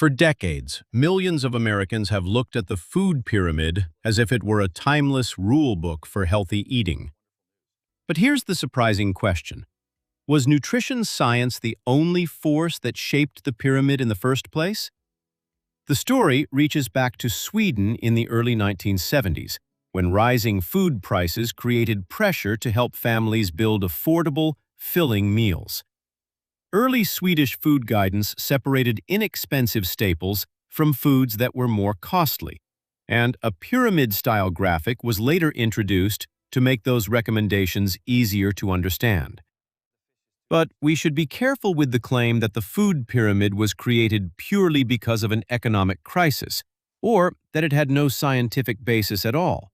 For decades, millions of Americans have looked at the food pyramid as if it were a timeless rule book for healthy eating. But here's the surprising question. Was nutrition science the only force that shaped the pyramid in the first place? The story reaches back to Sweden in the early 1970s, when rising food prices created pressure to help families build affordable, filling meals. Early Swedish food guidance separated inexpensive staples from foods that were more costly, and a pyramid-style graphic was later introduced to make those recommendations easier to understand. But we should be careful with the claim that the food pyramid was created purely because of an economic crisis, or that it had no scientific basis at all.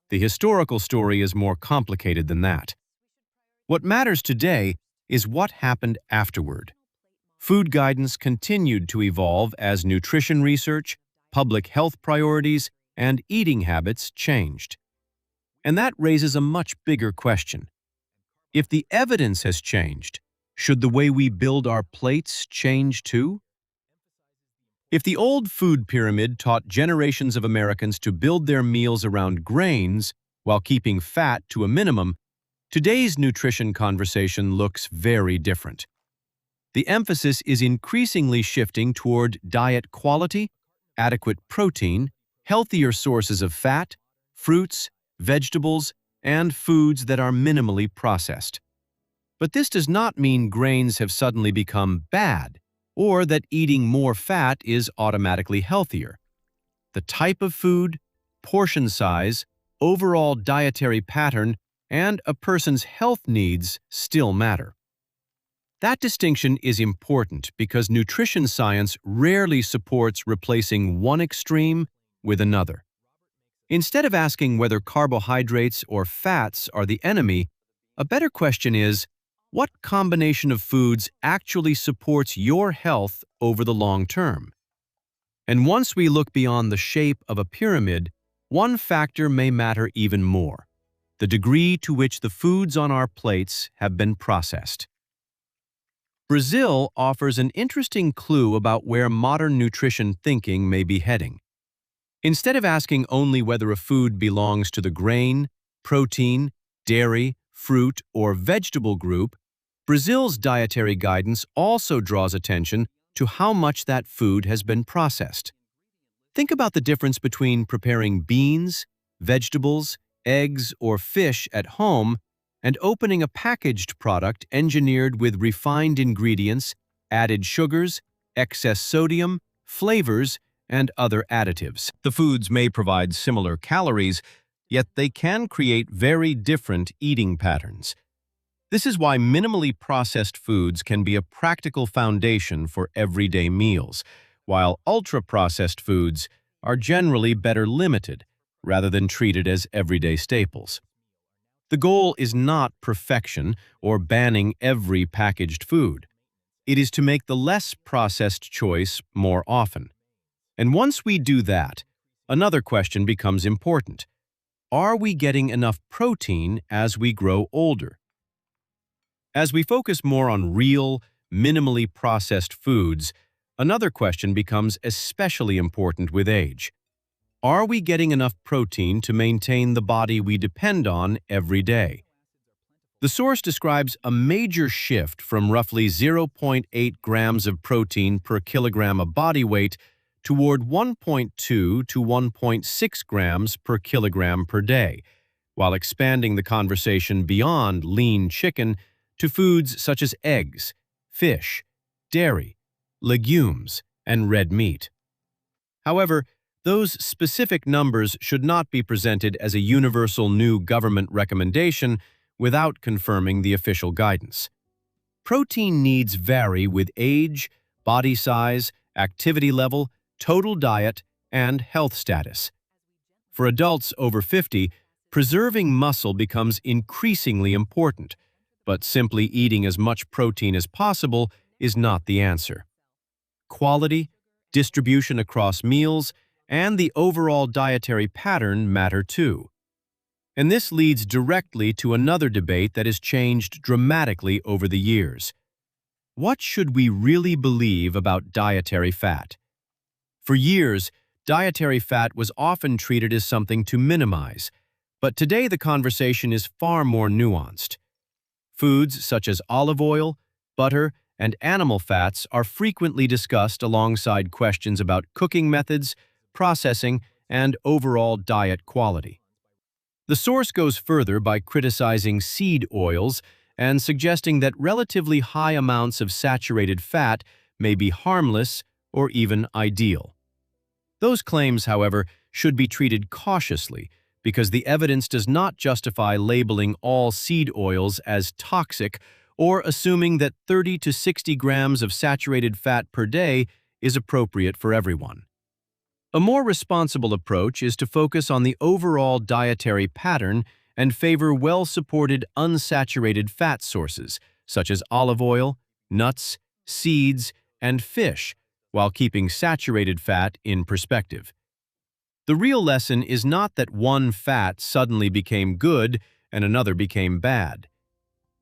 The historical story is more complicated than that. What matters today is what happened afterward. Food guidance continued to evolve as nutrition research, public health priorities, and eating habits changed. And that raises a much bigger question. If the evidence has changed, should the way we build our plates change too? If the old food pyramid taught generations of Americans to build their meals around grains while keeping fat to a minimum, today's nutrition conversation looks very different. The emphasis is increasingly shifting toward diet quality, adequate protein, healthier sources of fat, fruits, vegetables, and foods that are minimally processed. But this does not mean grains have suddenly become bad, or that eating more fat is automatically healthier. The type of food, portion size, overall dietary pattern, and a person's health needs still matter. That distinction is important because nutrition science rarely supports replacing one extreme with another. Instead of asking whether carbohydrates or fats are the enemy, a better question is, what combination of foods actually supports your health over the long term? And once we look beyond the shape of a pyramid, one factor may matter even more: the degree to which the foods on our plates have been processed. Brazil offers an interesting clue about where modern nutrition thinking may be heading. Instead of asking only whether a food belongs to the grain, protein, dairy, fruit, or vegetable group, Brazil's dietary guidance also draws attention to how much that food has been processed. Think about the difference between preparing beans, vegetables, eggs, or fish at home and opening a packaged product engineered with refined ingredients, added sugars, excess sodium, flavors, and other additives. The foods may provide similar calories, yet they can create very different eating patterns. This is why minimally processed foods can be a practical foundation for everyday meals, while ultra-processed foods are generally better limited, rather than treated as everyday staples. The goal is not perfection or banning every packaged food. It is to make the less processed choice more often. And once we do that, another question becomes important. Are we getting enough protein as we grow older? As we focus more on real, minimally processed foods, another question becomes especially important with age. Are we getting enough protein to maintain the body we depend on every day? The source describes a major shift from roughly 0.8 grams of protein per kilogram of body weight toward 1.2 to 1.6 grams per kilogram per day, while expanding the conversation beyond lean chicken to foods such as eggs, fish, dairy, legumes, and red meat. However, those specific numbers should not be presented as a universal new government recommendation without confirming the official guidance. Protein needs vary with age, body size, activity level, total diet, and health status. For adults over 50, preserving muscle becomes increasingly important, but simply eating as much protein as possible is not the answer. Quality, distribution across meals, and the overall dietary pattern matter too. And this leads directly to another debate that has changed dramatically over the years. What should we really believe about dietary fat? For years, dietary fat was often treated as something to minimize, but today the conversation is far more nuanced. Foods such as olive oil, butter, and animal fats are frequently discussed alongside questions about cooking methods, processing, and overall diet quality. The source goes further by criticizing seed oils and suggesting that relatively high amounts of saturated fat may be harmless or even ideal. Those claims, however, should be treated cautiously because the evidence does not justify labeling all seed oils as toxic or assuming that 30 to 60 grams of saturated fat per day is appropriate for everyone. A more responsible approach is to focus on the overall dietary pattern and favor well-supported unsaturated fat sources, such as olive oil, nuts, seeds, and fish, while keeping saturated fat in perspective. The real lesson is not that one fat suddenly became good and another became bad.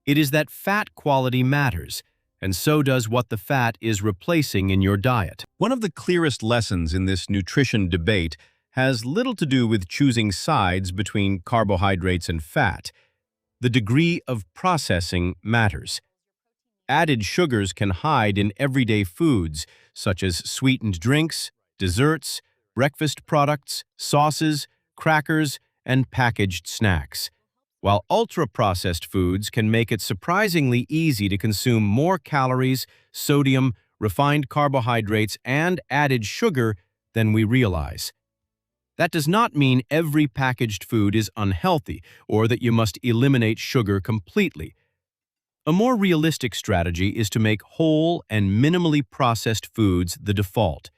It is that fat quality matters, and so does what the fat is replacing in your diet. One of the clearest lessons in this nutrition debate has little to do with choosing sides between carbohydrates and fat. The degree of processing matters. Added sugars can hide in everyday foods, such as sweetened drinks, desserts, breakfast products, sauces, crackers, and packaged snacks, while ultra-processed foods can make it surprisingly easy to consume more calories, sodium, refined carbohydrates, and added sugar than we realize. That does not mean every packaged food is unhealthy or that you must eliminate sugar completely. A more realistic strategy is to make whole and minimally processed foods the default.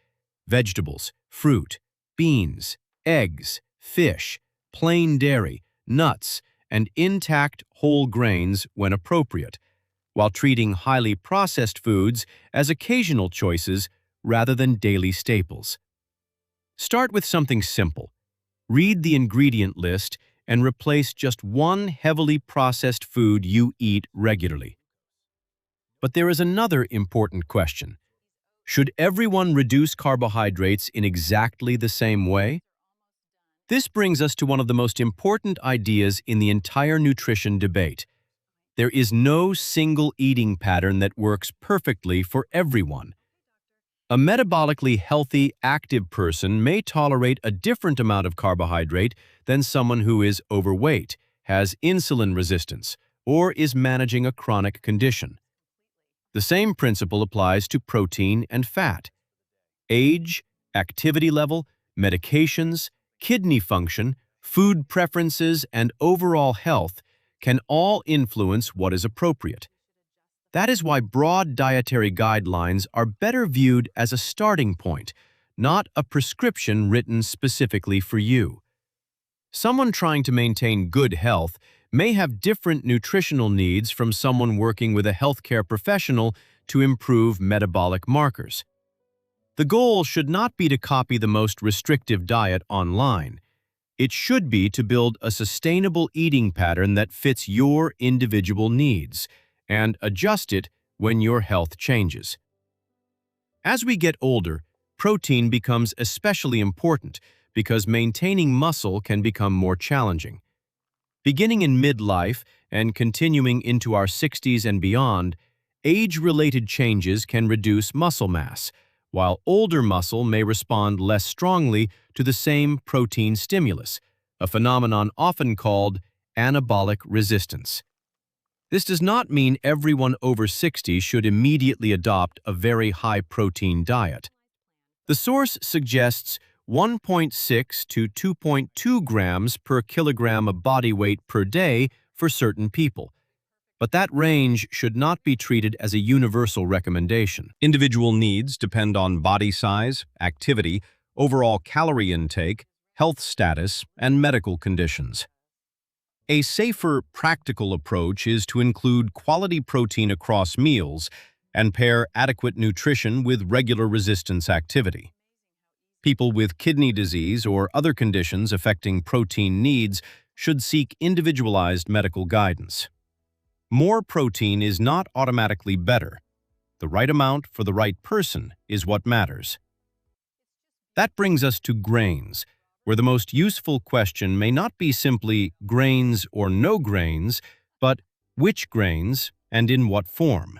Vegetables, fruit, beans, eggs, fish, plain dairy, nuts, and intact whole grains when appropriate, while treating highly processed foods as occasional choices rather than daily staples. Start with something simple. Read the ingredient list and replace just one heavily processed food you eat regularly. But there is another important question. Should everyone reduce carbohydrates in exactly the same way? This brings us to one of the most important ideas in the entire nutrition debate. There is no single eating pattern that works perfectly for everyone. A metabolically healthy, active person may tolerate a different amount of carbohydrate than someone who is overweight, has insulin resistance, or is managing a chronic condition. The same principle applies to protein and fat. Age, activity level, medications, kidney function, food preferences, and overall health can all influence what is appropriate. That is why broad dietary guidelines are better viewed as a starting point, not a prescription written specifically for you. Someone trying to maintain good health may have different nutritional needs from someone working with a healthcare professional to improve metabolic markers. The goal should not be to copy the most restrictive diet online. It should be to build a sustainable eating pattern that fits your individual needs and adjust it when your health changes. As we get older, protein becomes especially important because maintaining muscle can become more challenging. Beginning in midlife and continuing into our 60s and beyond, age-related changes can reduce muscle mass, while older muscle may respond less strongly to the same protein stimulus, a phenomenon often called anabolic resistance. This does not mean everyone over 60 should immediately adopt a very high-protein diet. The source suggests 1.6 to 2.2 grams per kilogram of body weight per day for certain people, but that range should not be treated as a universal recommendation. Individual needs depend on body size, activity, overall calorie intake, health status, and medical conditions. A safer, practical approach is to include quality protein across meals and pair adequate nutrition with regular resistance activity. People with kidney disease or other conditions affecting protein needs should seek individualized medical guidance. More protein is not automatically better. The right amount for the right person is what matters. That brings us to grains, where the most useful question may not be simply grains or no grains, but which grains and in what form.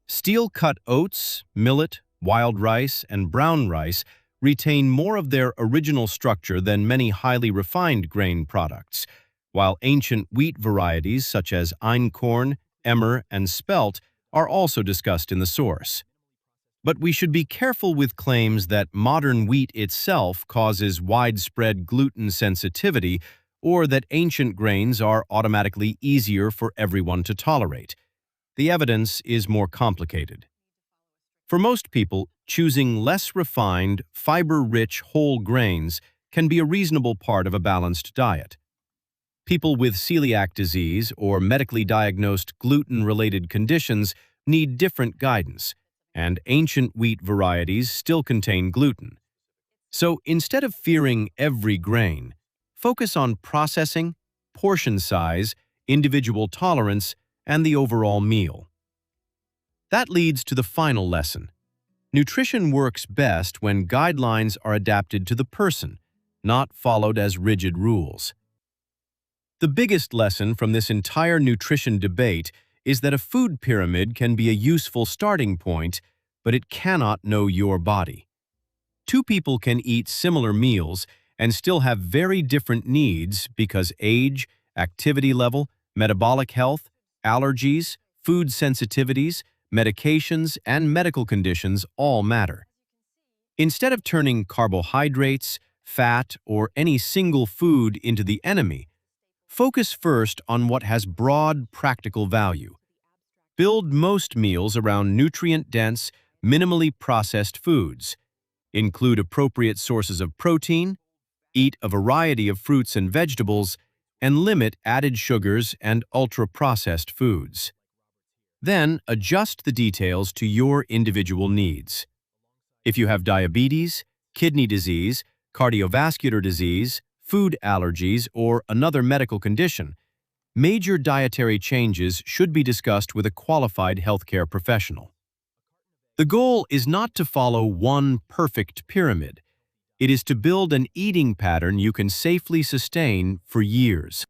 Steel-cut oats, millet, wild rice, and brown rice retain more of their original structure than many highly refined grain products, while ancient wheat varieties such as einkorn, emmer, and spelt are also discussed in the source. But we should be careful with claims that modern wheat itself causes widespread gluten sensitivity or that ancient grains are automatically easier for everyone to tolerate. The evidence is more complicated. For most people, choosing less refined, fiber-rich whole grains can be a reasonable part of a balanced diet. People with celiac disease or medically diagnosed gluten-related conditions need different guidance, and ancient wheat varieties still contain gluten. So instead of fearing every grain, focus on processing, portion size, individual tolerance, and the overall meal. That leads to the final lesson. Nutrition works best when guidelines are adapted to the person, not followed as rigid rules. The biggest lesson from this entire nutrition debate is that a food pyramid can be a useful starting point, but it cannot know your body. Two people can eat similar meals and still have very different needs because age, activity level, metabolic health, allergies, food sensitivities, medications, and medical conditions all matter. Instead of turning carbohydrates, fat, or any single food into the enemy, focus first on what has broad, practical value. Build most meals around nutrient-dense, minimally processed foods. Include appropriate sources of protein, eat a variety of fruits and vegetables, and limit added sugars and ultra-processed foods. Then, adjust the details to your individual needs. If you have diabetes, kidney disease, cardiovascular disease, food allergies, or another medical condition, major dietary changes should be discussed with a qualified healthcare professional. The goal is not to follow one perfect pyramid. It is to build an eating pattern you can safely sustain for years.